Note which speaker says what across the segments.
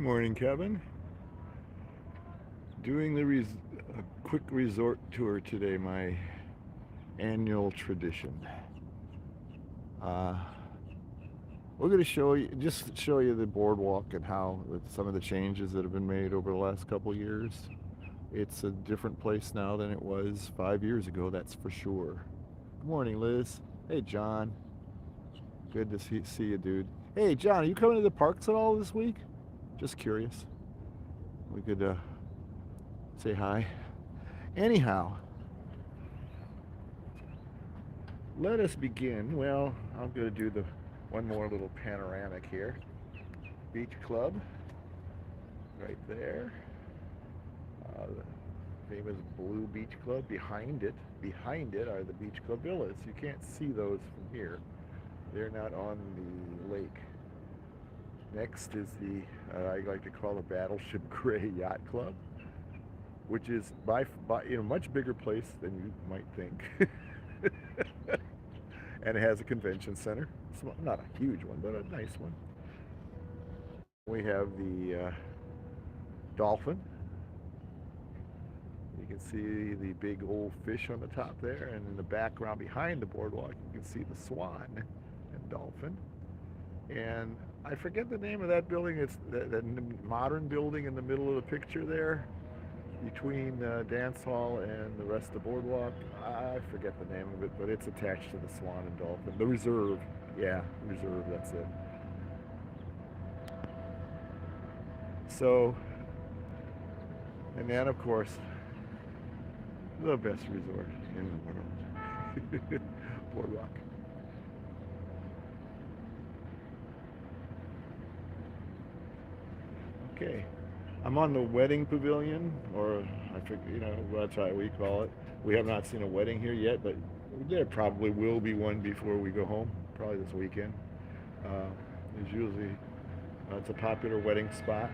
Speaker 1: Morning, Kevin. Doing a quick resort tour today, my annual tradition. Uh, we're going to show you the boardwalk and how some of the changes that have been made over the last couple years. It's a different place now than it was 5 years ago, that's for sure. Good morning, Liz. Hey, John. Good to see you, dude. Hey, John, are you coming to the parks at all this week? Just curious. We could say hi. Anyhow, let us begin. Well, I'm going to do the one more little panoramic here. Beach Club, right there. The famous blue Beach Club. Behind it are the Beach Club villas. You can't see those from here. They're not on the lake. Next is the I like to call the Battleship Gray Yacht Club, which is by a much bigger place than you might think. And it has a convention center. Not a huge one, but a nice one. We have the Dolphin. You can see the big old fish on the top there, and in the background behind the boardwalk, you can see the Swan and Dolphin. And I forget the name of that building. It's that modern building in the middle of the picture there, between dance hall and the rest of the boardwalk. I forget the name of it, but it's attached to the Swan and Dolphin. The Reserve. Yeah, Reserve, that's it. So, and then of course, the best resort in the world, Boardwalk. Okay, I'm on the wedding pavilion, or I forget, that's how we call it. We have not seen a wedding here yet, but there probably will be one before we go home, probably this weekend. Uh, there's usually, it's a popular wedding spot.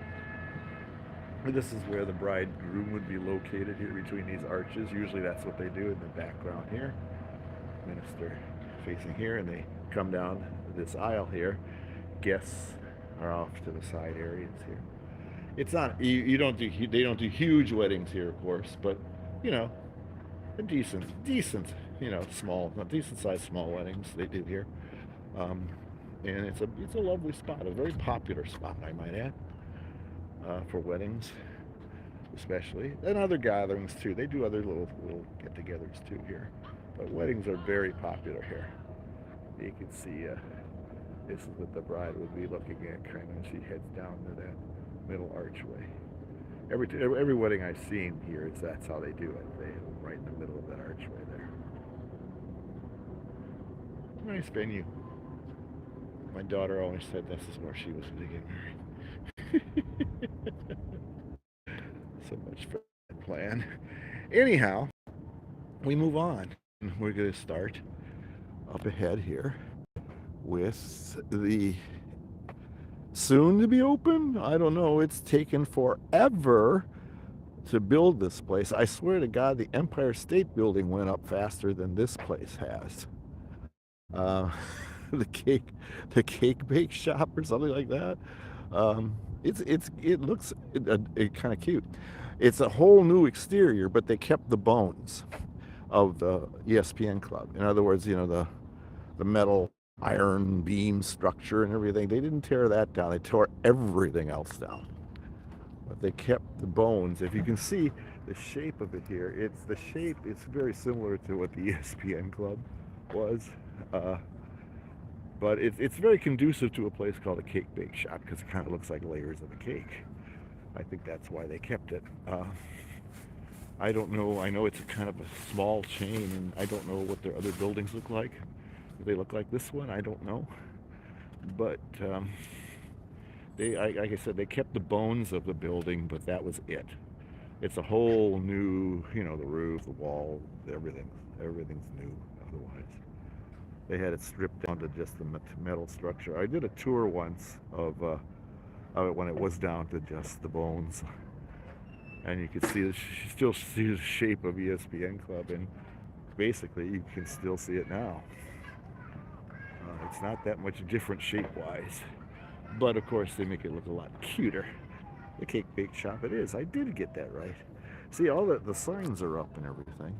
Speaker 1: This is where the bride and groom would be located here between these arches. Usually that's what they do in the background here. Minister facing here, and they come down this aisle here. Guests are off to the side areas here. It's not you don't do they don't do huge weddings here, of course, but you know, a decent, small, not decent sized small weddings they do here. Um, and it's a lovely spot, a very popular spot, I might add, for weddings, especially, and other gatherings too. They do other little get-togethers too here, but weddings are very popular here. You can see this is what the bride would be looking at, kind of, as she heads down to that middle archway. Every wedding I've seen here that's how they do it. They right in the middle of that archway there. Nice venue. My daughter always said this is where she was going to get married. So much for that plan. Anyhow, we move on. We're going to start up ahead here with the soon to be open. I don't know. It's taken forever to build this place. I swear to God, the Empire State Building went up faster than this place has. Uh, the cake bake shop or something like that. It looks kind of cute. It's a whole new exterior, but they kept the bones of the ESPN club. In other words, the metal iron beam structure and everything. They didn't tear that down. They tore everything else down. But they kept the bones. If you can see the shape of it here, it's very similar to what the ESPN club was. But it's very conducive to a place called a cake bake shop because it kind of looks like layers of a cake. I think that's why they kept it. I don't know. I know it's a kind of a small chain, and I don't know what their other buildings look like. Do they look like this one? I don't know. But like I said, they kept the bones of the building, but that was it. It's a whole new, the roof, the wall, everything's new otherwise. They had it stripped down to just the metal structure. I did a tour once of it when it was down to just the bones, and you could still see the shape of ESPN Club, and basically you can still see it now. It's not that much different shape-wise, but of course they make it look a lot cuter The cake bake shop it is. I did get that right. See, all the signs are up and everything.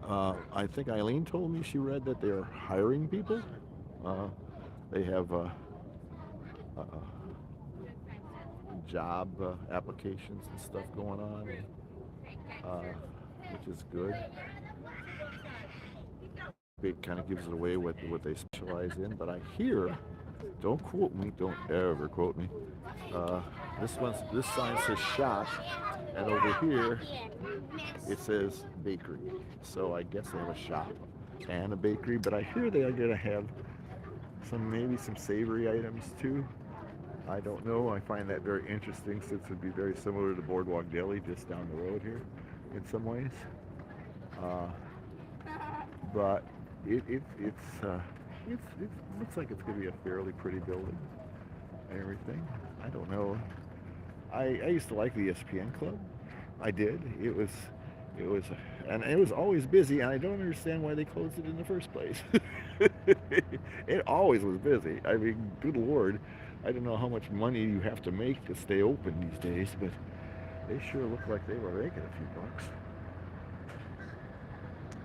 Speaker 1: Uh, I think Eileen told me she read that they're hiring people. Uh, they have uh, job applications and stuff going on, uh, which is good. It kind of gives it away what they specialize in. But I hear, don't quote me, don't ever quote me. Uh, this sign says shop, and over here it says bakery. So I guess they have a shop and a bakery. But I hear they are going to have maybe some savory items too. I don't know. I find that very interesting since it would be very similar to Boardwalk Deli just down the road here in some ways. Uh, but it looks like it's going to be a fairly pretty building and everything. I don't know. I used to like the ESPN Club. I did. It was and it was always busy, and I don't understand why they closed it in the first place. It always was busy. I mean, good Lord, I don't know how much money you have to make to stay open these days, but they sure look like they were making a few bucks.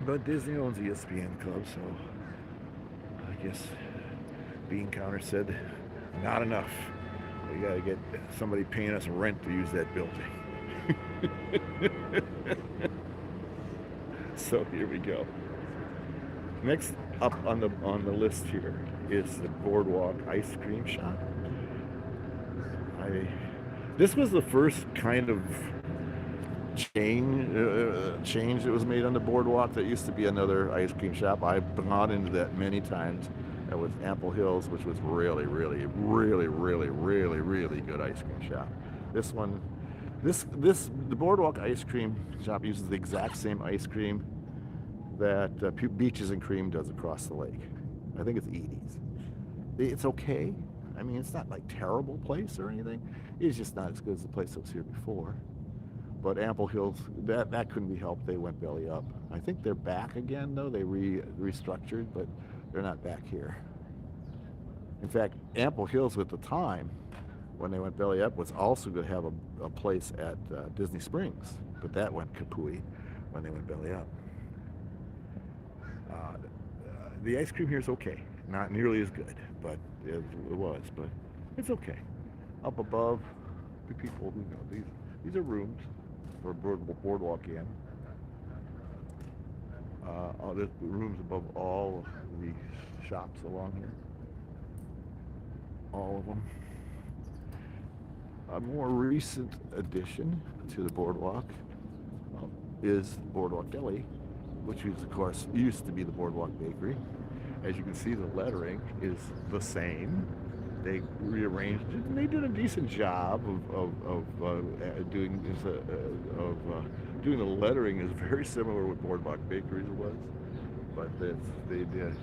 Speaker 1: But Disney owns ESPN Club, so I guess Bean Counter said, not enough. We got to get somebody paying us rent to use that building. So here we go. Next up on the list here is the Boardwalk Ice Cream Shop. This was the first kind of change that was made on the boardwalk. That used to be another ice cream shop. I've gone into that many times. That was Ample Hills, which was really, really, really, really, really, really good ice cream shop. This one, the Boardwalk Ice Cream Shop uses the exact same ice cream that Beaches and Cream does across the lake. I think it's Edie's. It's okay. I mean, it's not like terrible place or anything. It's just not as good as the place that was here before. But Ample Hills, that couldn't be helped. They went belly up. I think they're back again, though. They restructured, but they're not back here. In fact, Ample Hills at the time, when they went belly up, was also going to have a place at Disney Springs, but that went kapooey when they went belly up. The ice cream here is okay. Not nearly as good, but it was, but it's okay. Up above, the people who know these are rooms for Boardwalk Inn. There's rooms above all the shops along here. All of them. A more recent addition to the boardwalk is Boardwalk Deli, which is, of course, used to be the Boardwalk Bakery. As you can see, the lettering is the same. They rearranged it, and they did a decent job of doing the lettering is very similar to what Boardwalk Bakeries was, but they did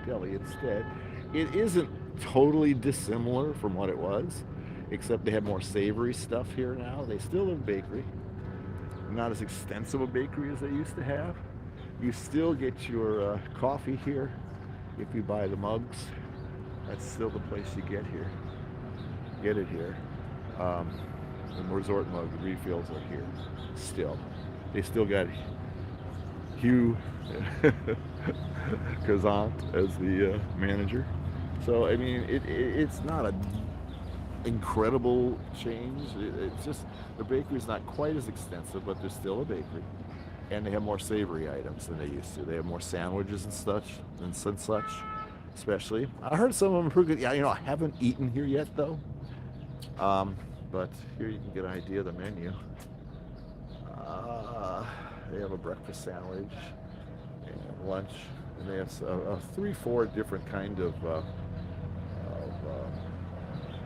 Speaker 1: deli instead. It isn't totally dissimilar from what it was, except they have more savory stuff here now. They still have bakery, not as extensive a bakery as they used to have. You still get your coffee here if you buy the mugs. That's still the place you get here. Get it here. The resort mug refills are here still. They still got Hugh Kazant as the manager. So I mean, it's not a incredible change. It's just the bakery's not quite as extensive, but there's still a bakery, and they have more savory items than they used to. They have more sandwiches and such, especially. I heard some of them are pretty good. Yeah, I haven't eaten here yet though. But here you can get an idea of the menu. They have a breakfast sandwich and lunch, and they have 3-4 different kind of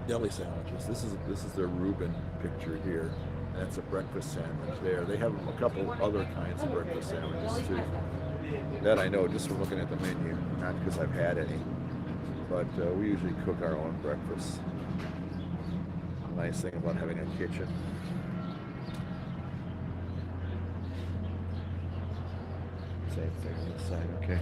Speaker 1: deli sandwiches. This is their Reuben picture here. That's a breakfast sandwich there. They have a couple other kinds of breakfast sandwiches too. That I know just from looking at the menu, not because I've had any. But we usually cook our own breakfast. Nice thing about having a kitchen. Same thing on this side, okay.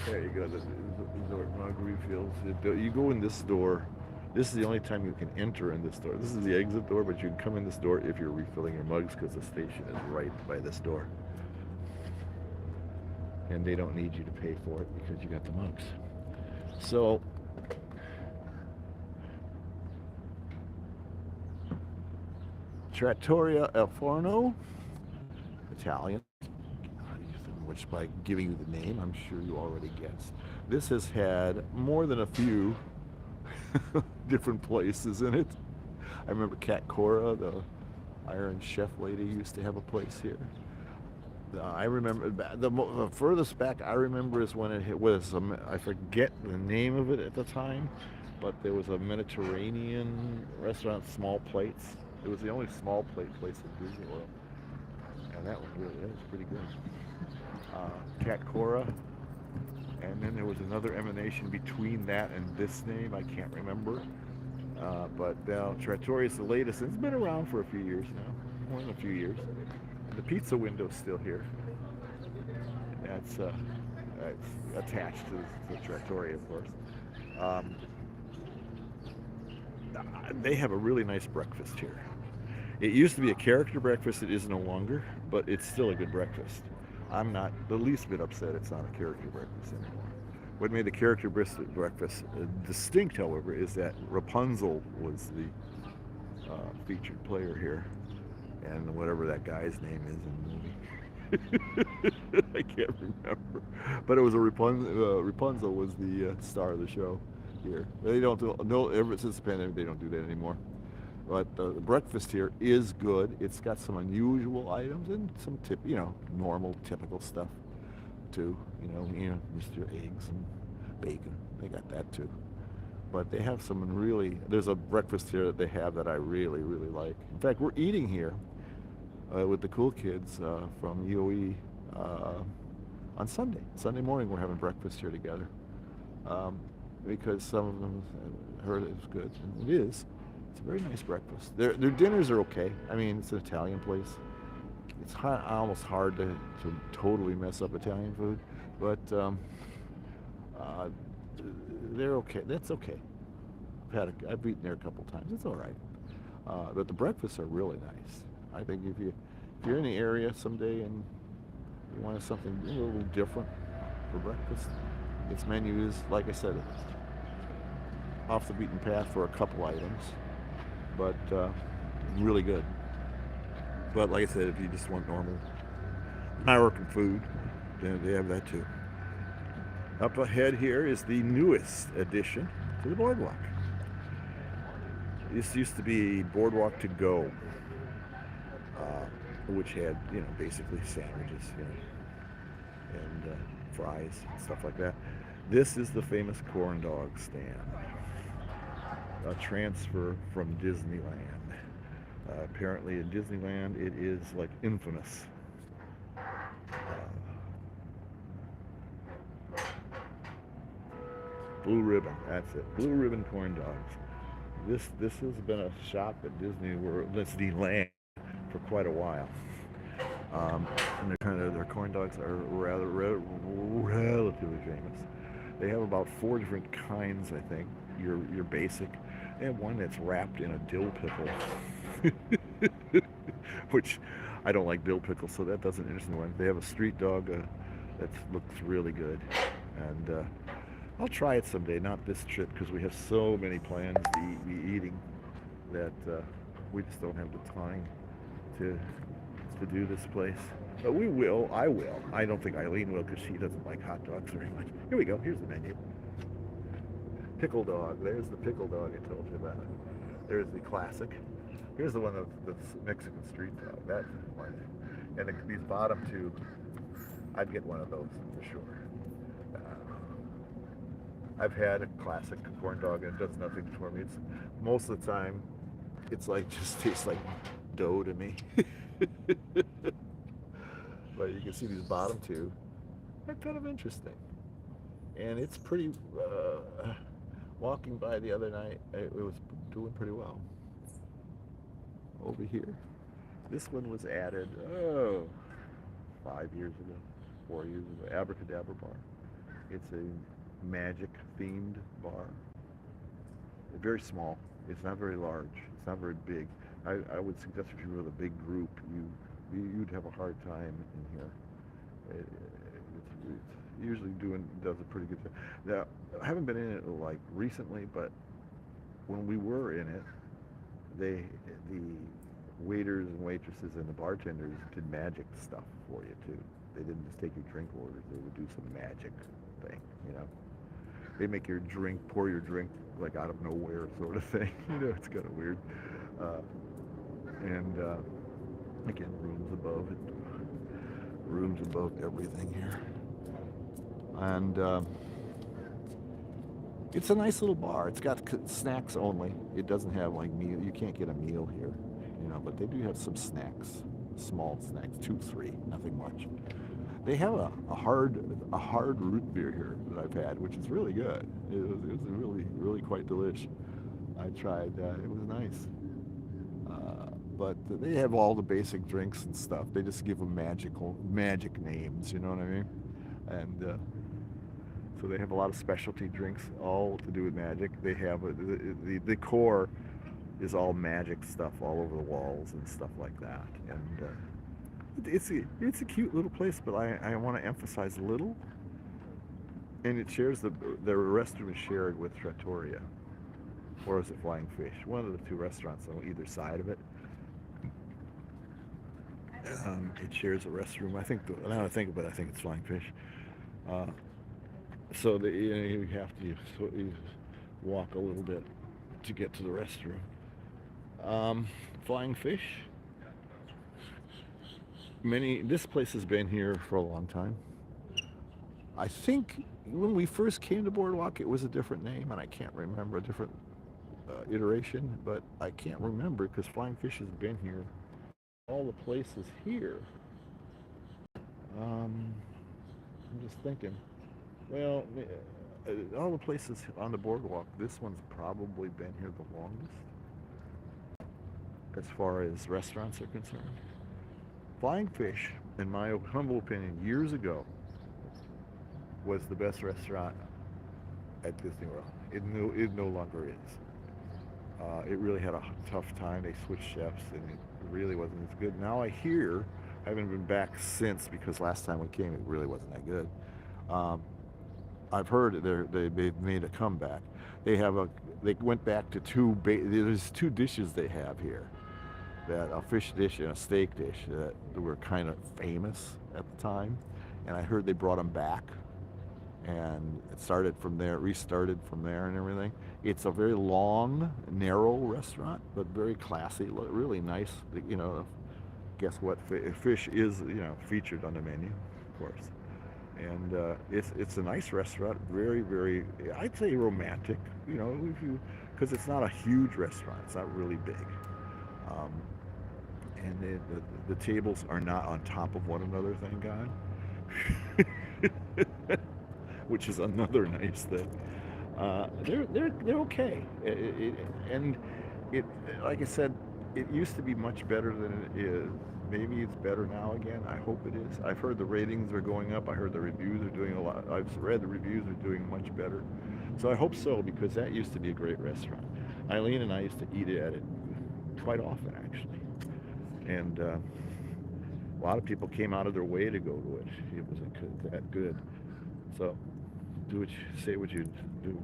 Speaker 1: There you go, the resort mug refills. You go in this door. This is the only time you can enter in this door. This is the exit door, but you can come in this door if you're refilling your mugs because the station is right by this door. And they don't need you to pay for it because you got the mugs. So, Trattoria El Forno, Italian, which by giving you the name, I'm sure you already guessed. This has had more than a few different places in it. I remember Kat Cora, the Iron Chef lady, used to have a place here. I remember the furthest back I remember is when it was I forget the name of it at the time, but there was a Mediterranean restaurant, Small Plates. It was the only small plate place in Disney World, and that was pretty good. Kat Cora, and then there was another emanation between that and this name. I can't remember, but now Trattoria is the latest. It's been around for a few years now, more than a few years. The pizza window's still here. That's attached to the Trattoria, of course. They have a really nice breakfast here. It used to be a character breakfast. It is no longer, but it's still a good breakfast. I'm not the least bit upset it's not a character breakfast anymore. What made the character breakfast distinct, however, is that Rapunzel was the featured player here. And whatever that guy's name is in the movie. I can't remember. But it was Rapunzel was the star of the show here. They don't do, no, ever since the pandemic, they don't do that anymore. But the breakfast here is good. It's got some unusual items and some normal, typical stuff too. Just your eggs and bacon. They got that too. But they have some there's a breakfast here that they have that I really, really like. In fact, we're eating here with the cool kids from EOE on Sunday. Sunday morning we're having breakfast here together because some of them heard it was good. And it is. It's a very nice breakfast. Their dinners are okay. I mean, it's an Italian place. It's almost hard to totally mess up Italian food, but they're okay. That's okay. I've eaten there a couple times. It's all right. But the breakfasts are really nice. I think if you're in the area someday and you want something a little different for breakfast, its menu is, like I said, off the beaten path for a couple items, but really good. But like I said, if you just want normal American food, then they have that too. Up ahead here is the newest addition to the boardwalk. This used to be BoardWalk to go, which had basically sandwiches, and fries and stuff like that. This is the famous corn dog stand, a transfer from Disneyland. Apparently in Disneyland it is like infamous. Blue Ribbon, that's it. Blue Ribbon corn dogs. This has been a shop at Disneyland for quite a while. And their corn dogs are rather relatively famous. They have about 4 different kinds, I think. Your basic. They have one that's wrapped in a dill pickle, which I don't like dill pickles, so that doesn't interest me. They have a street dog that looks really good, and I'll try it someday. Not this trip because we have so many plans to be eating that we just don't have the time to do this place. But we will. I will. I don't think Eileen will because she doesn't like hot dogs very much. Here we go. Here's the menu. Pickle dog. There's the pickle dog I told you about. There's the classic. Here's the one of the Mexican street dog. That one. And these bottom two, I'd get one of those for sure. I've had a classic corn dog and it does nothing for me. It's most of the time, it's like just tastes like dough to me. But you can see these bottom two. They're kind of interesting. And it's pretty, walking by the other night, it was doing pretty well. over here. This one was added, 5 years ago, 4 years ago. Abracadabra Bar. It's a magic themed bar. Very small. It's not very large. It's not very big. I would suggest if you were with a big group, you'd have a hard time in here. It's usually does a pretty good job. Now, I haven't been in it like recently, but when we were in it, the waiters and waitresses and the bartenders did magic stuff for you too. They didn't just take your drink orders; they would do some magic thing, you know. They make your drink, pour your drink like out of nowhere, sort of thing. You know, it's kind of weird. And again, rooms above it, rooms above everything here, and it's a nice little bar. It's got snacks only. It doesn't have like meal. You can't get a meal here, you know. But they do have some snacks, small snacks, 2, 3, nothing much. They have a hard root beer here that I've had, which is really good. It was really quite delish. I tried that. It was nice. But they have all the basic drinks and stuff. They just give them magic names. You know what I mean? And so they have a lot of specialty drinks, all to do with magic. They have the decor is all magic stuff all over the walls and stuff like that. And it's a cute little place, but I want to emphasize little. And it shares the restroom is shared with Trattoria, or is it Flying Fish? One of the two restaurants on either side of it. It shares a restroom. I think now I think of it, I think it's Flying Fish. So you have to you walk a little bit to get to the restroom. Flying Fish. This place has been here for a long time. I think when we first came to Boardwalk, it was a different name, and I can't remember a different iteration, but I can't remember because Flying Fish has been here. All the places here. I'm just thinking. Well, all the places on the boardwalk, this one's probably been here the longest as far as restaurants are concerned. Flying Fish, in my humble opinion, years ago, was the best restaurant at Disney World. It no longer is. It really had a tough time. They switched chefs, and it really wasn't as good. Now I hear, I haven't been back since because last time we came, it really wasn't that good. I've heard they've made a comeback. They went back to there's two dishes they have here, that a fish dish and a steak dish that were kind of famous at the time, and I heard they brought them back, and it started from there, restarted from there, and everything. It's a very long, narrow restaurant, but very classy, really nice. You know, guess what? Fish is featured on the menu, of course. And it's a nice restaurant, very, very, I'd say romantic, because it's not a huge restaurant, it's not really big. And the tables are not on top of one another, thank God, which is another nice thing. They're okay, and it, like I said, it used to be much better than it is. Maybe it's better now again. I hope it is. I've heard the ratings are going up. I heard the reviews are doing a lot. I've read the reviews are doing much better. So I hope so, because that used to be a great restaurant. Eileen and I used to eat at it quite often, actually. And a lot of people came out of their way to go to it. It wasn't that good. So say what you do.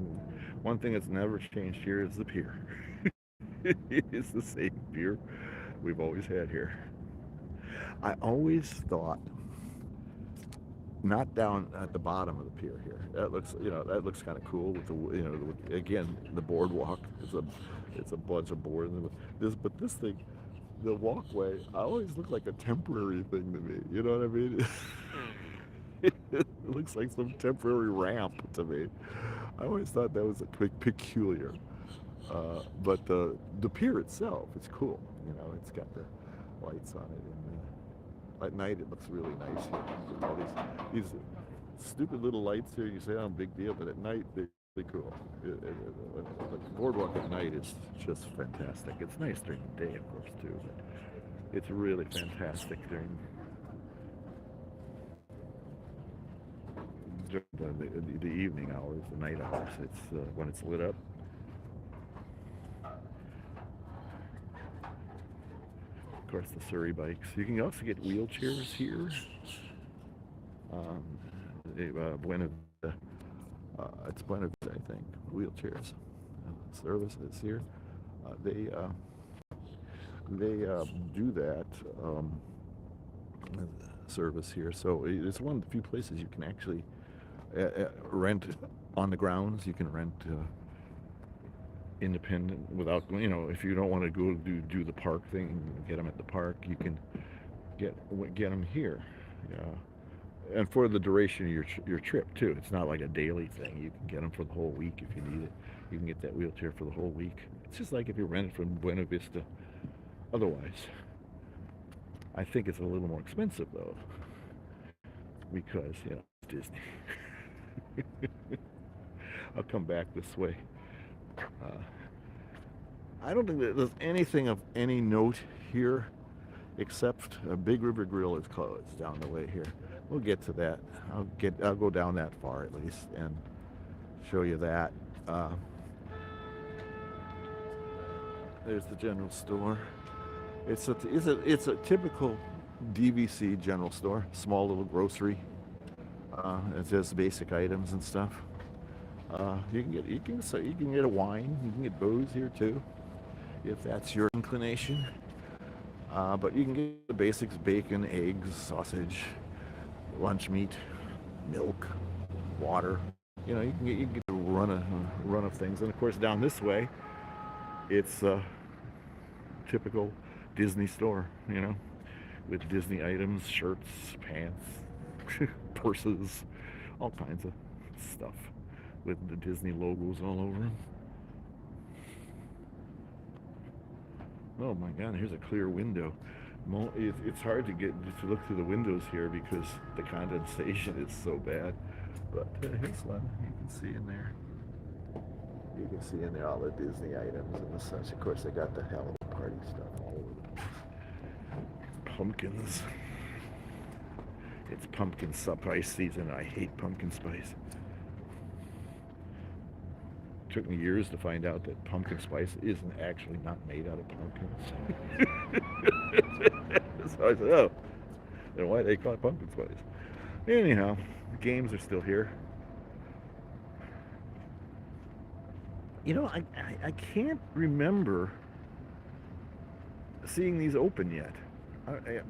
Speaker 1: One thing that's never changed here is the pier. It is the same pier we've always had here. I always thought, not down at the bottom of the pier here. That looks kind of cool with again, the boardwalk. It's a bunch of boards. But this thing, the walkway, I always look like a temporary thing to me. You know what I mean? It looks like some temporary ramp to me. I always thought that was peculiar. But the pier itself, it's cool. It's got the lights on it, and at night it looks really nice here. With all these stupid little lights here. You say, "Oh, big deal," but at night Really cool. The boardwalk at night is just fantastic. It's nice during the day, of course, too, but it's really fantastic during the evening hours, the night hours. It's when it's lit up. Of course, the Surrey bikes. You can also get wheelchairs here. Um, Buena Vista. It's Buena Vista, I think. Wheelchairs. Services here. They do that service here. So it's one of the few places you can actually rent on the grounds. You can rent independent without, if you don't want to go do the park thing and get them at the park, you can get them here. And for the duration of your trip too. It's not like a daily thing. You can get them for the whole week if you need it. You can get that wheelchair for the whole week. It's just like if you rent it from Buena Vista. Otherwise, I think it's a little more expensive though, because it's Disney. I'll come back this way. Uh, I don't think that there's anything of any note here, except Big River Grill is closed down the way here. We'll get to that. I'll go down that far at least and show you that. There's the general store. It's a typical DVC general store, small little grocery. It says basic items and stuff. You can get a wine. You can get booze here too, if that's your inclination. But you can get the basics: bacon, eggs, sausage, lunch meat, milk, water. You can get a run of things. And of course, down this way, it's a typical Disney store. With Disney items, shirts, pants, purses, all kinds of stuff with the Disney logos all over them. Oh my God, here's a clear window. It's hard to look through the windows here because the condensation is so bad. But here's one you can see in there. You can see in there all the Disney items and the such. Of course, they got the Halloween party stuff all over the place. Pumpkins. It's pumpkin spice season. I hate pumpkin spice. It took me years to find out that pumpkin spice isn't actually not made out of pumpkins. So I said, oh, then why they call it pumpkin spice? Anyhow, the games are still here. I can't remember seeing these open yet.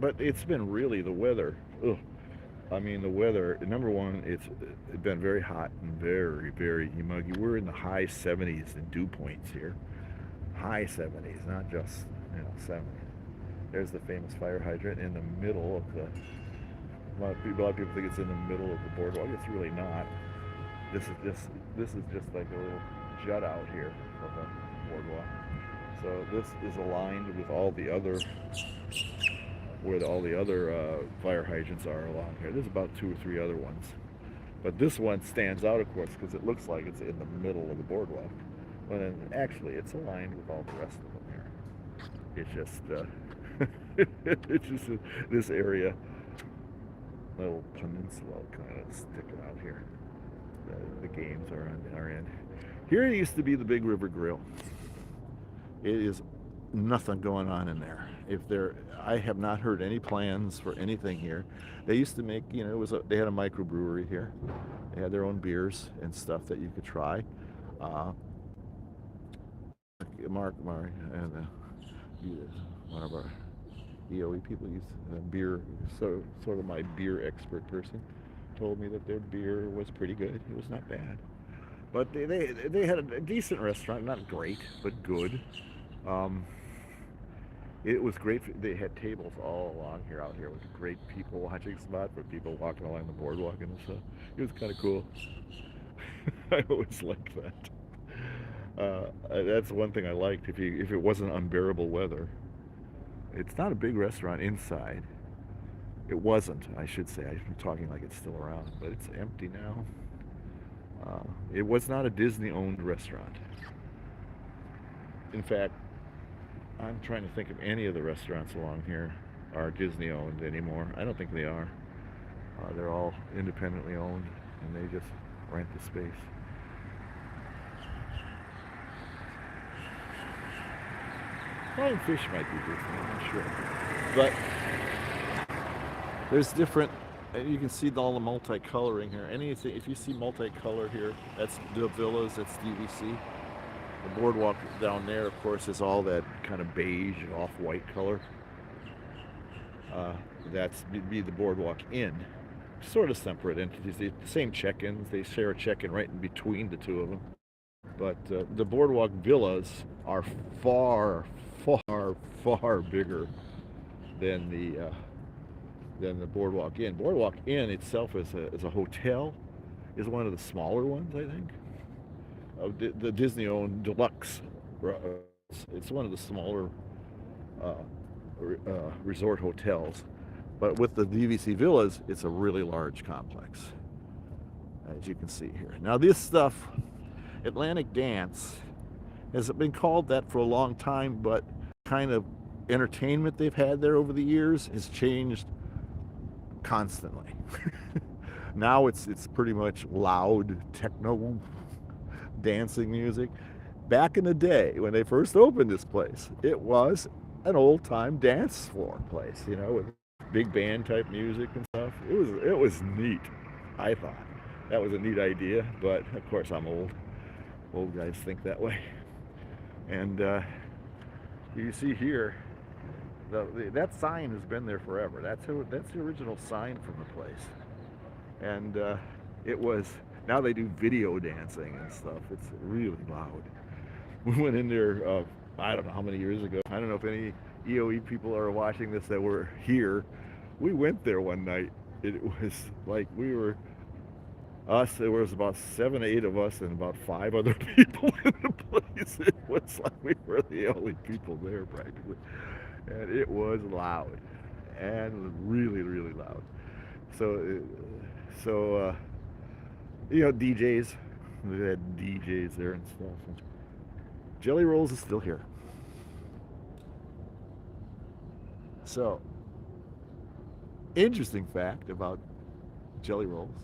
Speaker 1: But it's been really the weather. Ugh. I mean, the weather, number one, it's been very hot and very, very muggy. We're in the high 70s in dew points here. High 70s, not just, 70s. There's the famous fire hydrant in the middle of the, a lot of people think it's in the middle of the boardwalk. It's really not. This is just like a little jut out here from the boardwalk. So this is aligned with all the other, where all the other fire hydrants are along here. There's about 2 or 3 other ones. But this one stands out, of course, because it looks like it's in the middle of the boardwalk. But then actually, it's aligned with all the rest of them here. It's just, it's just this area, little peninsula kind of sticking out here. The games are on our end. Here used to be the Big River Grill. It is nothing going on in there. I have not heard any plans for anything here. They used to make, they had a microbrewery here. They had their own beers and stuff that you could try. Mark and one of our EOE people used beer. So sort of my beer expert person told me that their beer was pretty good. It was not bad. But they had a decent restaurant, not great, but good. It was great. They had tables all along here, out here, with a great people watching spot for people walking along the boardwalk and stuff. It was kind of cool. I always liked that. That's one thing I liked. If it wasn't unbearable weather, it's not a big restaurant inside. It wasn't, I should say. I'm talking like it's still around, but it's empty now. It was not a Disney-owned restaurant. In fact, I'm trying to think if any of the restaurants along here are Disney-owned anymore. I don't think they are. They're all independently owned, and they just rent the space. Flying fish might be Disney, I'm not sure. But there's different, and you can see all the multicoloring here. Anything, if you see multicolor here, that's the villas, that's DVC. The boardwalk down there, of course, is all that kind of beige, off-white color. That's be the Boardwalk Inn. Sort of separate entities. The same check-ins. They share a check-in right in between the two of them. But the Boardwalk Villas are far, far bigger than the Boardwalk Inn. Boardwalk Inn itself as a hotel is one of the smaller ones, I think. The Disney-owned deluxe. It's one of the smaller resort hotels. But with the DVC Villas, it's a really large complex, as you can see here. Now this stuff, Atlantic Dance, has been called that for a long time, but kind of entertainment they've had there over the years has changed constantly. Now it's pretty much loud techno dancing music. Back in the day when they first opened this place, it was an old-time dance floor place, you know, with big band type music and stuff. It was neat. I thought that was a neat idea, but of course I'm old. Old guys think that way. And you see here, that sign has been there forever. That's the original sign from the place. And it was. Now they do video dancing and stuff. It's really loud. We went in there, I don't know how many years ago. I don't know if any EOE people are watching this that were here. We went there one night. It was like we were us. There was about 7 or 8 of us and about 5 other people in the place. It was like we were the only people there practically. And it was loud and really, really loud. So you know, DJs. We had DJs there and stuff. And Jelly Rolls is still here. So, interesting fact about Jelly Rolls.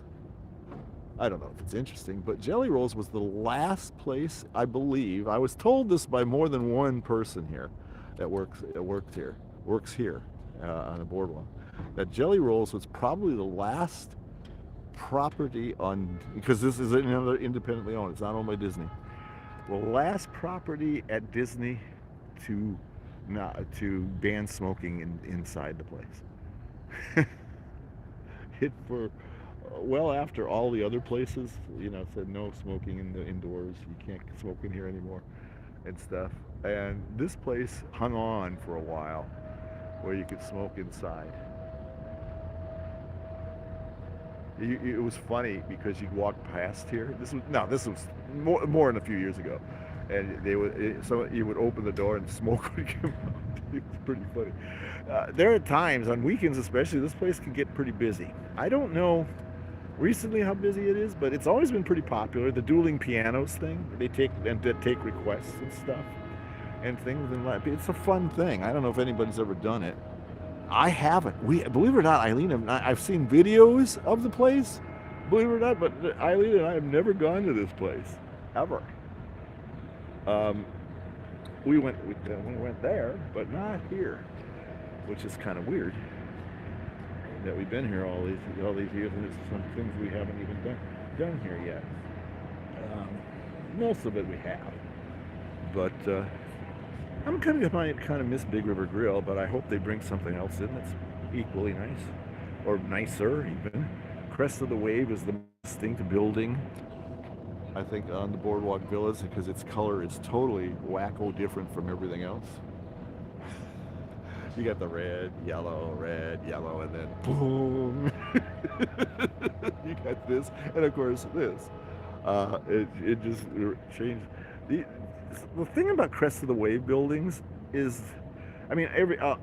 Speaker 1: I don't know if it's interesting, but Jelly Rolls was the last place, I believe, I was told this by more than one person here that works here on the boardwalk, that Jelly Rolls was probably the last property on, because this is another independently owned, it's not owned by Disney, the last property at Disney to ban smoking inside the place. It for well after all the other places, you know, said no smoking in the indoors, you can't smoke in here anymore and stuff. And this place hung on for a while where you could smoke inside. It was funny because you'd walk past here. This was more than a few years ago, and you would open the door and smoke would come out. It was pretty funny. There are times on weekends, especially, this place can get pretty busy. I don't know recently how busy it is, but it's always been pretty popular. The dueling pianos thing, they take requests and stuff and things, and it's a fun thing. I don't know if anybody's ever done it. I haven't. Believe it or not, Eileen and I've seen videos of the place, believe it or not, but Eileen and I have never gone to this place, ever. We went there, but not here, which is kind of weird that we've been here all these years, and there's some things we haven't even done here yet. Most of it we have, but I'm kind of miss Big River Grill, but I hope they bring something else in that's equally nice, or nicer even. Crest of the Wave is the most distinct building, I think, on the Boardwalk Villas, because its color is totally wacko different from everything else. You got the red, yellow, and then boom. You got this, and of course this. It just changed. The thing about Crest of the Wave buildings is, I mean,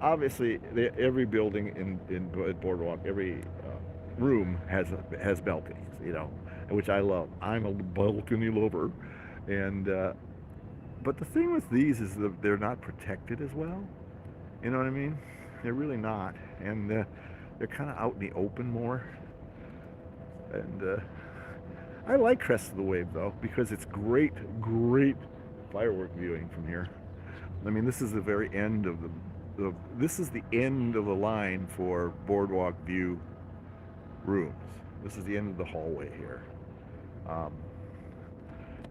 Speaker 1: obviously every building in Boardwalk, every room has balconies, you know, which I love. I'm a balcony lover, and but the thing with these is that they're not protected as well. You know what I mean? They're really not, and they're kind of out in the open more. And I like Crest of the Wave though because it's great, great firework viewing from here. I mean, this is the very end of this is the end of the line for Boardwalk View rooms. This is the end of the hallway here. Um,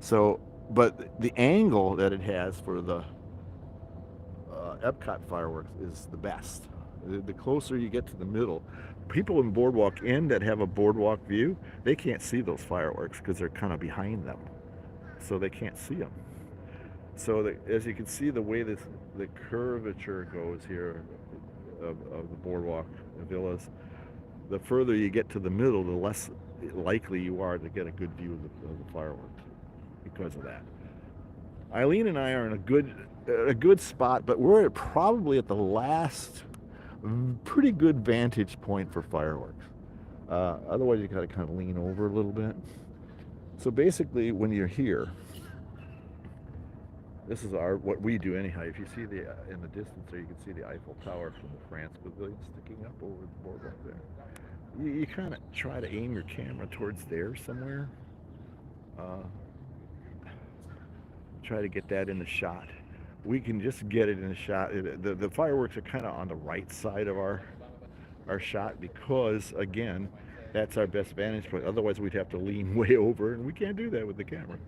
Speaker 1: so, but the angle that it has for the Epcot fireworks is the best. The closer you get to the middle, people in Boardwalk Inn that have a boardwalk view, they can't see those fireworks because they're kind of behind them, so they can't see them. So as you can see, the way the curvature goes here of the boardwalk villas, the further you get to the middle, the less likely you are to get a good view of the fireworks because of that. Eileen and I are in a good spot, but we're probably at the last pretty good vantage point for fireworks. Otherwise, you got to kind of lean over a little bit. So basically, when you're here, this is what we do anyhow. If you see in the distance there, you can see the Eiffel Tower from the France Pavilion sticking up over the boardwalk there. You kind of try to aim your camera towards there somewhere. Try to get that in the shot. We can just get it in the shot. The fireworks are kind of on the right side of our shot because, again, that's our best vantage point. Otherwise, we'd have to lean way over, and we can't do that with the camera.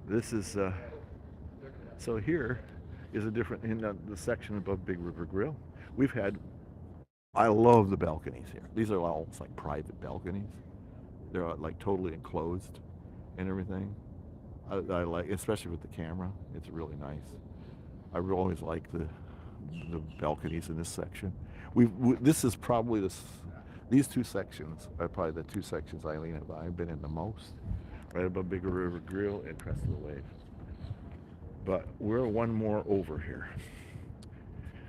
Speaker 1: This is, so here is a different, in the section above Big River Grill. I love the balconies here. These are almost like private balconies. They're like totally enclosed and everything. I like, especially with the camera, it's really nice. I always like the balconies in this section. This is probably these two sections are probably the two sections Eileen and I've been in the most, right above Big River Grill and Crest of the Wave. But we're one more over here.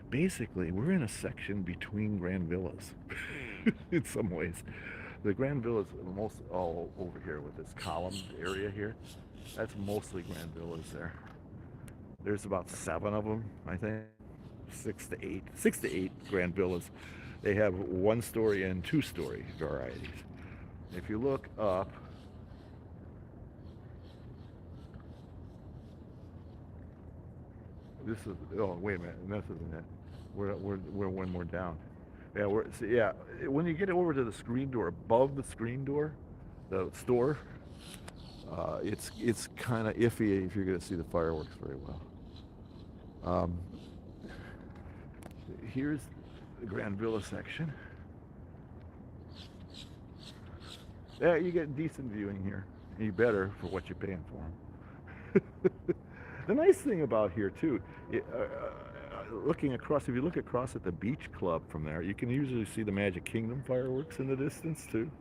Speaker 1: Basically, we're in a section between Grand Villas in some ways. The Grand Villas are most all over here with this columned area here. That's mostly Grand Villas there. There's about 7 of them, I think. 6 to 8 Grand Villas. They have 1-story and 2-story varieties. If you look up, this is, oh wait a minute, this isn't it. We're one more down. Yeah, when you get over to the screen door, above the screen door, the store, it's kind of iffy if you're going to see the fireworks very well. Here's the Grand Villa section. Yeah, you get decent viewing here. You better for what you're paying for them. The nice thing about here too, looking across, if you look across at the beach club from there, you can usually see the Magic Kingdom fireworks in the distance too.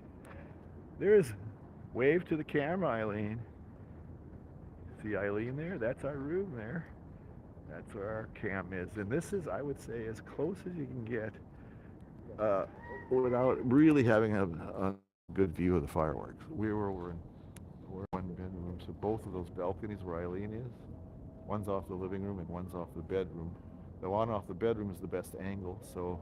Speaker 1: There's, wave to the camera, Eileen. See Eileen there? That's our room there. That's where our cam is. And this is, I would say, as close as you can get without really having a good view of the fireworks. We were over in one bedroom, so both of those balconies where Eileen is, one's off the living room and one's off the bedroom. The one off the bedroom is the best angle, so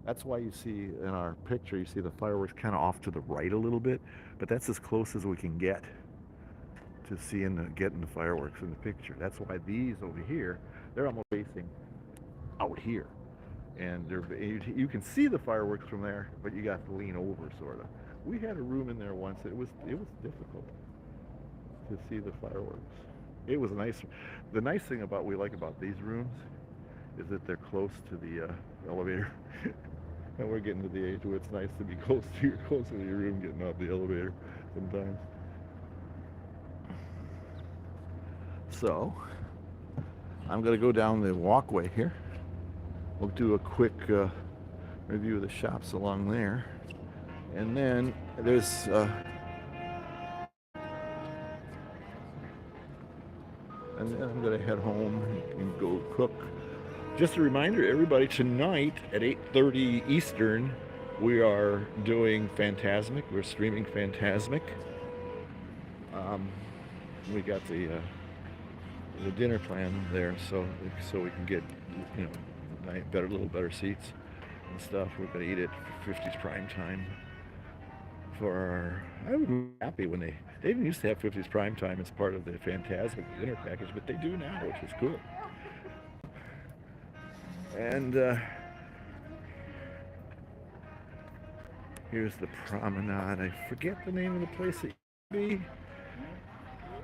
Speaker 1: that's why you see in our picture, you see the fireworks kind of off to the right a little bit, but that's as close as we can get to seeing getting the fireworks in the picture. That's why these over here, they're almost facing out here, and you can see the fireworks from there, but you got to lean over sort of. We had a room in there once. It was difficult to see the fireworks. It was nice. The nice thing we like about these rooms is that they're close to the elevator. And we're getting to the age where it's nice to be closer to your room, getting off the elevator sometimes. So I'm going to go down the walkway here. We'll do a quick review of the shops along there. And then there's and then I'm going to head home and go cook. Just a reminder, everybody, tonight at 8:30 Eastern, We are doing Phantasmic. We're streaming Phantasmic. Um, we got the dinner plan there, so we can get you know better, little better seats and stuff. We're gonna eat at 50's prime time for our. I was happy when they didn't used to have 50's prime time as part of the Phantasmic dinner package, but they do now, which is cool. And here's the promenade. I forget the name of the place it used to be,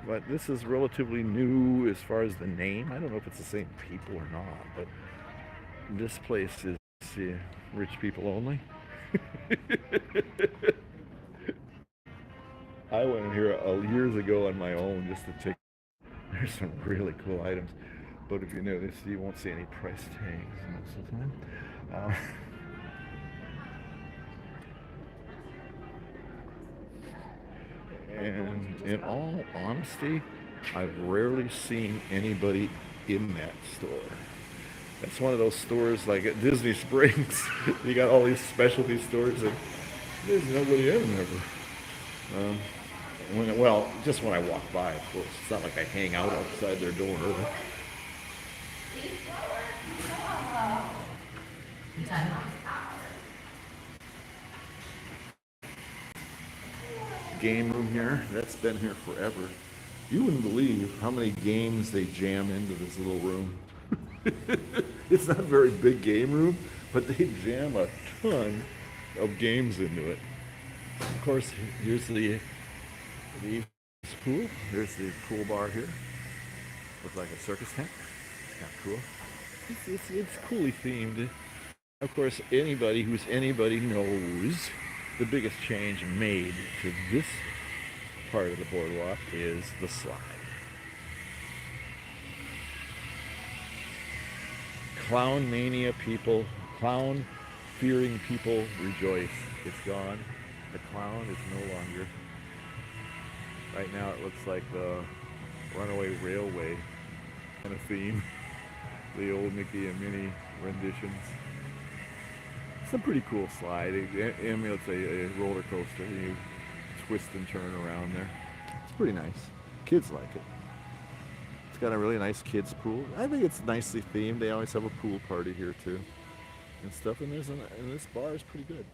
Speaker 1: but this is relatively new as far as the name. I don't know if it's the same people or not, but this place is rich people only. I went here years ago on my own just to take. There's some really cool items, but if you notice, you won't see any price tags most of the time. And in all honesty, I've rarely seen anybody in that store. That's one of those stores like at Disney Springs. You got all these specialty stores, and there's nobody in there. Um, just when I walk by, of course. It's not like I hang out outside their door. Game room here. That's been here forever. You wouldn't believe how many games they jam into this little room. It's not a very big game room, but they jam a ton of games into it. Of course, here's the pool. There's the pool bar here. Looks like a circus tent. It's kind of cool. It's coolly themed. Of course, anybody knows the biggest change made to this part of the boardwalk is the slide. Clown mania people, clown fearing people rejoice. It's gone. The clown is no longer. Right now it looks like the Runaway Railway kind of theme. The old Mickey and Minnie renditions. It's a pretty cool slide. I mean, it's a roller coaster. You twist and turn around there. It's pretty nice. Kids like it. It's got a really nice kids pool. I think it's nicely themed. They always have a pool party here too, and stuff. And this bar is pretty good.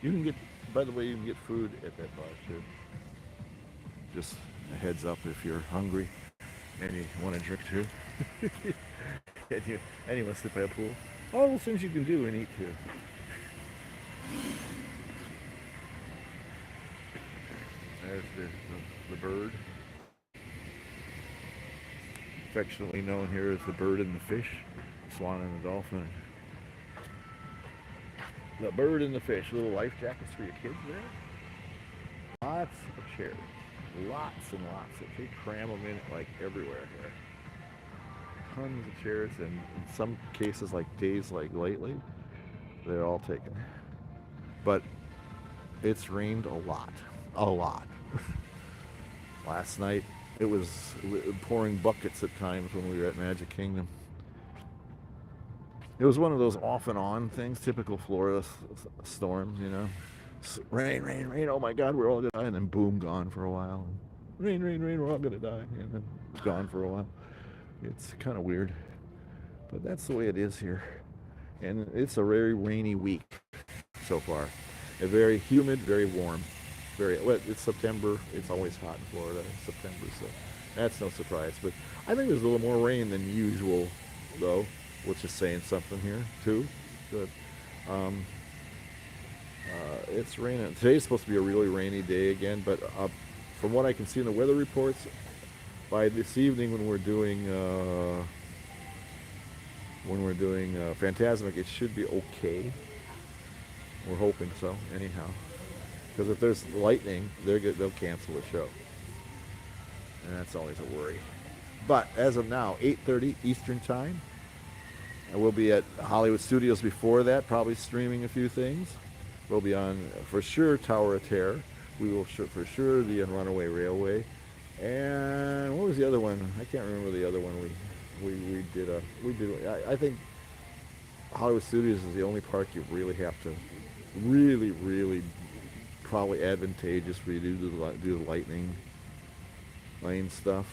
Speaker 1: You can get. By the way, you can get food at that bar too. Just a heads up if you're hungry and you want to drink too. and you want to sit by a pool. All those things you can do and eat too. There's the bird. Affectionately known here as the bird and the fish, swan and the dolphin. The bird and the fish, little life jackets for your kids there. Lots of chairs. Lots and lots. They cram them in like everywhere here. Tons of chairs, and in some cases, like days like lately, they're all taken. But it's rained a lot. Last night it was pouring buckets at times when we were at Magic Kingdom. It was one of those off and on things, typical Florida storms, you know. Rain, rain, rain, oh my God, we're all gonna die, and then boom, gone for a while. Rain, rain, rain, we're all gonna die, and then gone for a while. It's kind of weird, but that's the way it is here. And it's a very rainy week so far. A very humid, very warm. It's September. It's always hot in Florida in September, so that's no surprise. But I think there's a little more rain than usual, though, which is saying something here, too. Good. It's raining. Today's supposed to be a really rainy day again, but from what I can see in the weather reports, by this evening when we're doing Phantasmic, it should be okay. We're hoping so, anyhow. Because if there's lightning, they'll cancel the show, and that's always a worry. But as of now, 8:30 Eastern Time, and we'll be at Hollywood Studios before that, probably streaming a few things. We'll be on for sure Tower of Terror. We will for sure be on Runaway Railway. And what was the other one? I can't remember the other one we did. I think Hollywood Studios is the only park you really have to Really, really probably advantageous for you to do the lightning lane stuff.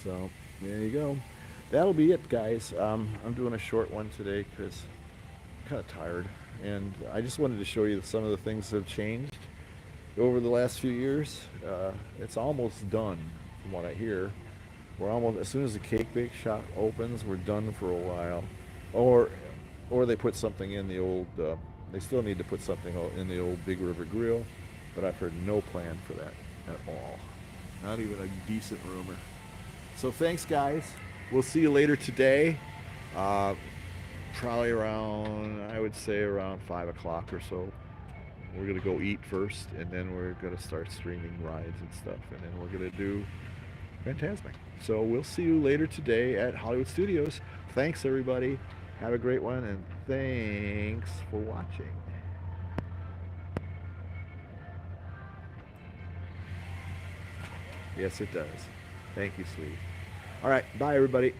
Speaker 1: So there you go. That'll be it, guys. I'm doing a short one today because I'm kind of tired, and I just wanted to show you some of the things that have changed over the last few years. It's almost done, from what I hear. We're almost as soon as the cake bake shop opens, we're done for a while, or or they put something in the old. They still need to put something in the old Big River Grill, but I've heard no plan for that at all. Not even a decent rumor. So thanks, guys. We'll see you later today. Uh, Probably around, I would say around 5 o'clock or so. We're gonna go eat first, and then we're gonna start streaming rides and stuff, and then we're gonna do Fantasmic. So we'll see you later today at Hollywood Studios. Thanks, everybody. Have a great one, and thanks for watching. Yes, it does. Thank you, sweetie. All right, bye, everybody.